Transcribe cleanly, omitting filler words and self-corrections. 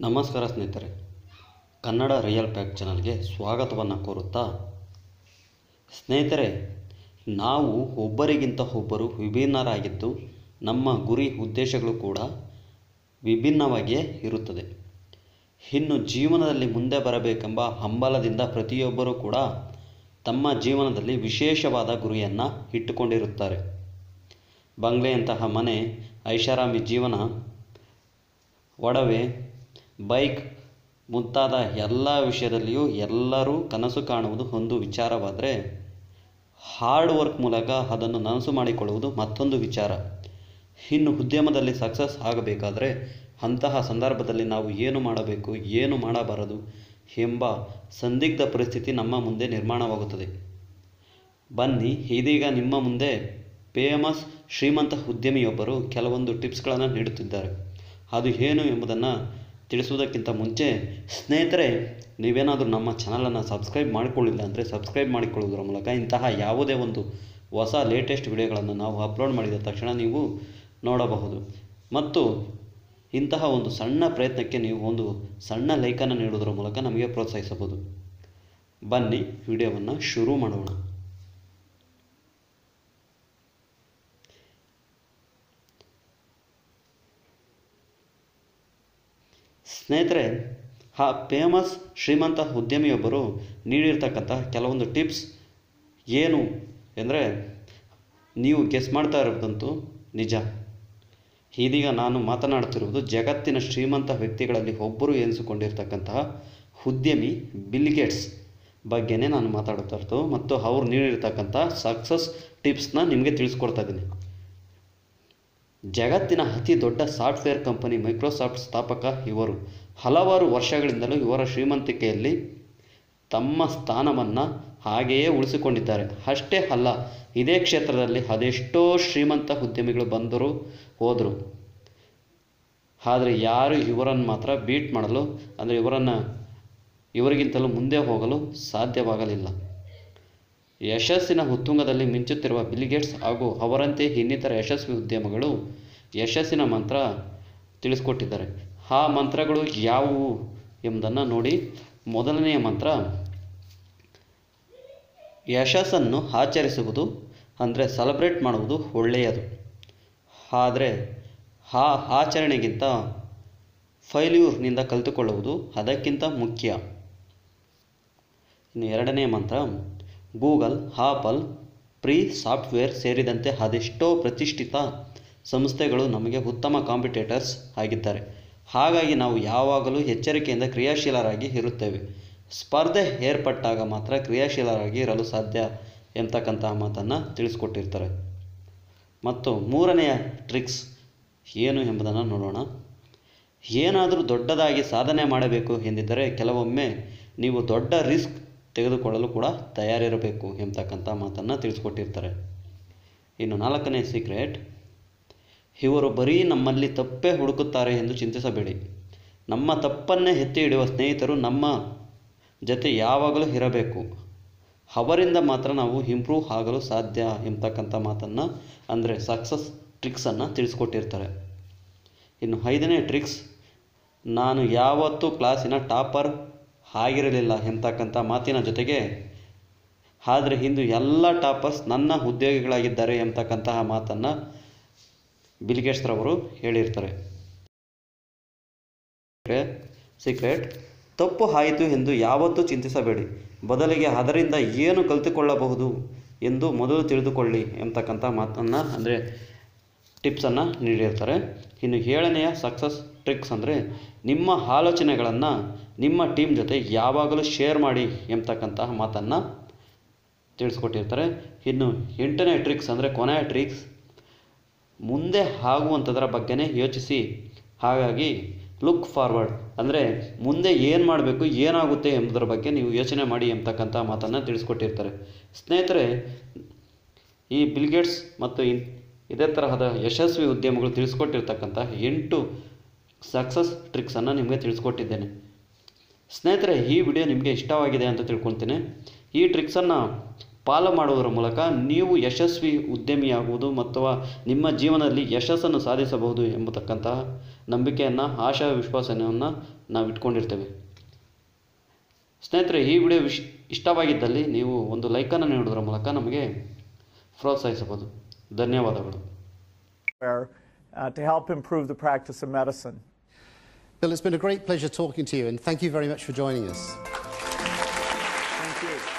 ನಮಸ್ಕಾರ ಸ್ನೇಹಿತರೆ, Kannada real fact ಚಾನಲ್ಗೆ ಸ್ವಾಗತವನ್ನು ಕೋರುತ್ತಾ, ಸ್ನೇಹಿತರೆ, ನಾವು ಒಬ್ಬರಿಗಿಂತ ಒಬ್ಬರು ವಿಭಿನ್ನರಾಗಿದ್ದು ನಮ್ಮ ಗುರಿ ಉದ್ದೇಶಗಳು ಕೂಡ ವಿಭಿನ್ನವಾಗಿಯೇ ಇರುತ್ತದೆ. ಇನ್ನು ಜೀವನದಲ್ಲಿ ಮುಂದೆ ಬರಬೇಕೆಂಬ ಹಂಬಲದಿಂದ ಪ್ರತಿಯೊಬ್ಬರೂ ಕೂಡ ತಮ್ಮ ಜೀವನದಲ್ಲಿ ವಿಶೇಷವಾದ ಗುರಿಯನ್ನು ಇಟ್ಟುಕೊಂಡಿರುತ್ತಾರೆ. ಬಂಗ್ಲೆಯಂತಹ ಮನೆ, ಐಷಾರಾಮಿ ಜೀವನ, ಒಡವೆ, ಬೈಕ್ ಮುಂತಾದ ಎಲ್ಲ ವಿಷಯದಲ್ಲಿಯೂ ಎಲ್ಲರೂ ಕನಸು ಕಾಣುವುದು ಒಂದು ವಿಚಾರವಾದರೆ, ಹಾರ್ಡ್ ವರ್ಕ್ ಮೂಲಕ ಅದನ್ನು ನನಸು ಮಾಡಿಕೊಳ್ಳುವುದು ಮತ್ತೊಂದು ವಿಚಾರ. ಇನ್ನು ಉದ್ಯಮದಲ್ಲಿ ಸಕ್ಸಸ್ ಆಗಬೇಕಾದರೆ ಅಂತಹ ಸಂದರ್ಭದಲ್ಲಿ ನಾವು ಏನು ಮಾಡಬೇಕು, ಏನು ಮಾಡಬಾರದು ಎಂಬ ಸಂದಿಗ್ಧ ಪರಿಸ್ಥಿತಿ ನಮ್ಮ ಮುಂದೆ ನಿರ್ಮಾಣವಾಗುತ್ತದೆ. ಬನ್ನಿ, ಇದೀಗ ನಿಮ್ಮ ಮುಂದೆ ಫೇಮಸ್ ಶ್ರೀಮಂತ ಉದ್ಯಮಿಯೊಬ್ಬರು ಕೆಲವೊಂದು ಟಿಪ್ಸ್ಗಳನ್ನು ನೀಡುತ್ತಿದ್ದಾರೆ. ಅದು ಏನು ಎಂಬುದನ್ನು ತಿಳಿಸುವುದಕ್ಕಿಂತ ಮುಂಚೆ, ಸ್ನೇಹಿತರೆ, ನೀವೇನಾದರೂ ನಮ್ಮ ಚಾನಲನ್ನು ಸಬ್ಸ್ಕ್ರೈಬ್ ಮಾಡಿಕೊಳ್ಳಿಲ್ಲ ಅಂದರೆ ಸಬ್ಸ್ಕ್ರೈಬ್ ಮಾಡಿಕೊಳ್ಳುವುದರ ಮೂಲಕ ಇಂತಹ ಯಾವುದೇ ಒಂದು ಹೊಸ ಲೇಟೆಸ್ಟ್ ವಿಡಿಯೋಗಳನ್ನು ನಾವು ಅಪ್ಲೋಡ್ ಮಾಡಿದ ತಕ್ಷಣ ನೀವು ನೋಡಬಹುದು. ಮತ್ತು ಇಂತಹ ಒಂದು ಸಣ್ಣ ಪ್ರಯತ್ನಕ್ಕೆ ನೀವು ಒಂದು ಸಣ್ಣ ಲೈಕನ್ನು ನೀಡುವುದರ ಮೂಲಕ ನಮಗೆ ಪ್ರೋತ್ಸಾಹಿಸಬಹುದು. ಬನ್ನಿ, ವಿಡಿಯೋವನ್ನು ಶುರು ಮಾಡೋಣ. ಸ್ನೇಹಿತರೆ, ಆ ಫೇಮಸ್ ಶ್ರೀಮಂತ ಉದ್ಯಮಿಯೊಬ್ಬರು ನೀಡಿರ್ತಕ್ಕಂಥ ಕೆಲವೊಂದು ಟಿಪ್ಸ್ ಏನು ಎಂದರೆ, ನೀವು ಗೆಸ್ ಮಾಡ್ತಾ ಇರೋದಂತೂ ನಿಜ. ಇದೀಗ ನಾನು ಮಾತನಾಡುತ್ತಿರುವುದು ಜಗತ್ತಿನ ಶ್ರೀಮಂತ ವ್ಯಕ್ತಿಗಳಲ್ಲಿ ಒಬ್ಬರು ಎನಿಸಿಕೊಂಡಿರ್ತಕ್ಕಂತಹ ಉದ್ಯಮಿ ಬಿಲ್ ಗೇಟ್ಸ್ ಬಗ್ಗೆನೇ ನಾನು ಮಾತಾಡುತ್ತಾ ಇರೋದು. ಮತ್ತು ಅವರು ನೀಡಿರ್ತಕ್ಕಂಥ ಸಕ್ಸಸ್ ಟಿಪ್ಸ್ನ ನಿಮಗೆ ತಿಳಿಸ್ಕೊಡ್ತಾ ಇದ್ದೀನಿ. ಜಗತ್ತಿನ ಅತಿ ದೊಡ್ಡ ಸಾಫ್ಟ್ವೇರ್ ಕಂಪನಿ ಮೈಕ್ರೋಸಾಫ್ಟ್ ಸ್ಥಾಪಕ ಇವರು. ಹಲವಾರು ವರ್ಷಗಳಿಂದಲೂ ಇವರ ಶ್ರೀಮಂತಿಕೆಯಲ್ಲಿ ತಮ್ಮ ಸ್ಥಾನವನ್ನು ಹಾಗೆಯೇ ಉಳಿಸಿಕೊಂಡಿದ್ದಾರೆ. ಅಷ್ಟೇ ಅಲ್ಲ, ಇದೇ ಕ್ಷೇತ್ರದಲ್ಲಿ ಅದೆಷ್ಟೋ ಶ್ರೀಮಂತ ಉದ್ಯಮಿಗಳು ಬಂದರು ಹೋದರು, ಆದರೆ ಯಾರು ಇವರನ್ನು ಮಾತ್ರ ಬೀಟ್ ಮಾಡಲು, ಅಂದರೆ ಇವರಿಗಿಂತಲೂ ಮುಂದೆ ಹೋಗಲು ಸಾಧ್ಯವಾಗಲಿಲ್ಲ. ಯಶಸ್ಸಿನ ಉತ್ತುಂಗದಲ್ಲಿ ಮಿಂಚುತ್ತಿರುವ ಬಿಲ್ ಗೇಟ್ಸ್ ಹಾಗೂ ಅವರಂತೆ ಇನ್ನಿತರ ಯಶಸ್ವಿ ಉದ್ಯಮಗಳು ಯಶಸ್ಸಿನ ಮಂತ್ರ ತಿಳಿಸ್ಕೊಟ್ಟಿದ್ದಾರೆ. ಆ ಮಂತ್ರಗಳು ಯಾವುವು ಎಂಬುದನ್ನು ನೋಡಿ. ಮೊದಲನೆಯ ಮಂತ್ರ, ಯಶಸ್ಸನ್ನು ಆಚರಿಸುವುದು, ಅಂದರೆ ಸೆಲೆಬ್ರೇಟ್ ಮಾಡುವುದು ಒಳ್ಳೆಯದು, ಆದರೆ ಆ ಆಚರಣೆಗಿಂತ ಫೈಲ್ಯೂರ್ನಿಂದ ಕಲಿತುಕೊಳ್ಳುವುದು ಅದಕ್ಕಿಂತ ಮುಖ್ಯ. ಇನ್ನು ಎರಡನೇ ಮಂತ್ರ, ಗೂಗಲ್, ಆಪಲ್, ಫ್ರೀ ಸಾಫ್ಟ್ವೇರ್ ಸೇರಿದಂತೆ ಅದೆಷ್ಟೋ ಪ್ರತಿಷ್ಠಿತ ಸಂಸ್ಥೆಗಳು ನಮಗೆ ಉತ್ತಮ ಕಾಂಪಿಟೇಟರ್ಸ್ ಆಗಿದ್ದಾರೆ. ಹಾಗಾಗಿ ನಾವು ಯಾವಾಗಲೂ ಎಚ್ಚರಿಕೆಯಿಂದ ಕ್ರಿಯಾಶೀಲರಾಗಿ ಇರುತ್ತೇವೆ. ಸ್ಪರ್ಧೆ ಏರ್ಪಟ್ಟಾಗ ಮಾತ್ರ ಕ್ರಿಯಾಶೀಲರಾಗಿ ಇರಲು ಸಾಧ್ಯ ಎಂಬತಕ್ಕಂತಹ ಮಾತನ್ನು ತಿಳಿಸ್ಕೊಟ್ಟಿರ್ತಾರೆ. ಮತ್ತು ಮೂರನೆಯ ಟ್ರಿಕ್ಸ್ ಏನು ಎಂಬುದನ್ನು ನೋಡೋಣ. ಏನಾದರೂ ದೊಡ್ಡದಾಗಿ ಸಾಧನೆ ಮಾಡಬೇಕು ಎಂದಿದ್ದರೆ ಕೆಲವೊಮ್ಮೆ ನೀವು ದೊಡ್ಡ ರಿಸ್ಕ್ ತೆಗೆದುಕೊಳ್ಳಲು ಕೂಡ ತಯಾರಿರಬೇಕು ಎಂಬತಕ್ಕಂಥ ಮಾತನ್ನು ತಿಳಿಸ್ಕೊಟ್ಟಿರ್ತಾರೆ. ಇನ್ನು ನಾಲ್ಕನೇ ಸೀಕ್ರೆಟ್, ಇವರು ಬರೀ ನಮ್ಮಲ್ಲಿ ತಪ್ಪೇ ಹುಡುಕುತ್ತಾರೆ ಎಂದು ಚಿಂತಿಸಬೇಡಿ. ನಮ್ಮ ತಪ್ಪನ್ನೇ ಎತ್ತಿ ಹಿಡಿಯುವ ಸ್ನೇಹಿತರು ನಮ್ಮ ಜೊತೆ ಯಾವಾಗಲೂ ಇರಬೇಕು. ಅವರಿಂದ ಮಾತ್ರ ನಾವು ಇಂಪ್ರೂವ್ ಆಗಲು ಸಾಧ್ಯ ಎಂಬತಕ್ಕಂಥ ಮಾತನ್ನು, ಅಂದರೆ ಸಕ್ಸಸ್ ಟ್ರಿಕ್ಸನ್ನು ತಿಳಿಸ್ಕೊಟ್ಟಿರ್ತಾರೆ. ಇನ್ನು ಐದನೇ ಟ್ರಿಕ್ಸ್, ನಾನು ಯಾವತ್ತೂ ಕ್ಲಾಸಿನ ಟಾಪರ್ ಆಗಿರಲಿಲ್ಲ ಎಂಬತಕ್ಕಂಥ ಮಾತಿನ ಜೊತೆಗೆ, ಆದರೆ ಇಂದು ಎಲ್ಲ ಟಾಪರ್ಸ್ ನನ್ನ ಉದ್ಯೋಗಿಗಳಾಗಿದ್ದಾರೆ ಎಂಬತಕ್ಕಂತಹ ಮಾತನ್ನು ಬಿಲ್ ಗೇಟ್ಸ್ ರವರು ಹೇಳಿರ್ತಾರೆ. ಸೀಕ್ರೆಟ್, ತಪ್ಪು ಆಯಿತು ಎಂದು ಯಾವತ್ತೂ ಚಿಂತಿಸಬೇಡಿ, ಬದಲಿಗೆ ಅದರಿಂದ ಏನು ಕಲಿತುಕೊಳ್ಳಬಹುದು ಎಂದು ಮೊದಲು ತಿಳಿದುಕೊಳ್ಳಿ ಎಂಬತಕ್ಕಂಥ ಮಾತನ್ನು, ಅಂದರೆ ಟಿಪ್ಸನ್ನು ನೀಡಿರ್ತಾರೆ. ಇನ್ನು ಏಳನೆಯ ಸಕ್ಸಸ್ ಟ್ರಿಕ್ಸ್ ಅಂದರೆ, ನಿಮ್ಮ ಆಲೋಚನೆಗಳನ್ನು ನಿಮ್ಮ ಟೀಮ್ ಜೊತೆ ಯಾವಾಗಲೂ ಶೇರ್ ಮಾಡಿ ಎಂಬತಕ್ಕಂತಹ ಮಾತನ್ನು ತಿಳಿಸ್ಕೊಟ್ಟಿರ್ತಾರೆ. ಇನ್ನು ಎಂಟನೇ ಟ್ರಿಕ್ಸ್, ಅಂದರೆ ಕೊನೆಯ ಟ್ರಿಕ್ಸ್, ಮುಂದೆ ಆಗುವಂಥದ್ರ ಬಗ್ಗೆನೇ ಯೋಚಿಸಿ. ಹಾಗಾಗಿ ಲುಕ್ ಫಾರ್ವರ್ಡ್, ಅಂದರೆ ಮುಂದೆ ಏನು ಮಾಡಬೇಕು, ಏನಾಗುತ್ತೆ ಎಂಬುದರ ಬಗ್ಗೆ ನೀವು ಯೋಚನೆ ಮಾಡಿ ಎಂಬತಕ್ಕಂಥ ಮಾತನ್ನು ತಿಳಿಸ್ಕೊಟ್ಟಿರ್ತಾರೆ. ಸ್ನೇಹಿತರೆ, ಈ ಬಿಲ್ ಗೇಟ್ಸ್ ಮತ್ತು ಇದೇ ತರಹದ ಯಶಸ್ವಿ ಉದ್ಯಮಗಳು ತಿಳಿಸ್ಕೊಟ್ಟಿರ್ತಕ್ಕಂಥ 8 ಸಕ್ಸಸ್ ಟ್ರಿಕ್ಸನ್ನು ನಿಮಗೆ ತಿಳಿಸ್ಕೊಟ್ಟಿದ್ದೇನೆ. ಸ್ನೇಹಿತರೆ, ಈ ವಿಡಿಯೋ ನಿಮಗೆ ಇಷ್ಟವಾಗಿದೆ ಅಂತ ತಿಳ್ಕೊಳ್ತೀನಿ. ಈ ಟ್ರಿಕ್ಸನ್ನು ಫಾಲೋ ಮಾಡುವುದರ ಮೂಲಕ ನೀವು ಯಶಸ್ವಿ ಉದ್ಯಮಿಯಾಗುವುದು ಮತ್ತು ನಿಮ್ಮ ಜೀವನದಲ್ಲಿ ಯಶಸ್ಸನ್ನು ಸಾಧಿಸಬಹುದು ಎಂಬತಕ್ಕಂತಹ ನಂಬಿಕೆಯನ್ನು, ಆಶಾ ವಿಶ್ವಾಸವನ್ನು ನಾವು ಇಟ್ಕೊಂಡಿರ್ತೇವೆ. ಸ್ನೇಹಿತರೆ, ಈ ವಿಡಿಯೋ ಇಷ್ಟವಾಗಿದ್ದಲ್ಲಿ ನೀವು ಒಂದು ಲೈಕನ್ನು ನೀಡುವುದರ ಮೂಲಕ ನಮಗೆ ಪ್ರೋತ್ಸಾಹಿಸಬಹುದು. ಧನ್ಯವಾದಗಳು. To help improve the practice of medicine. Bill, it's been a great pleasure talking to you, and thank you very much for joining us. Thank you.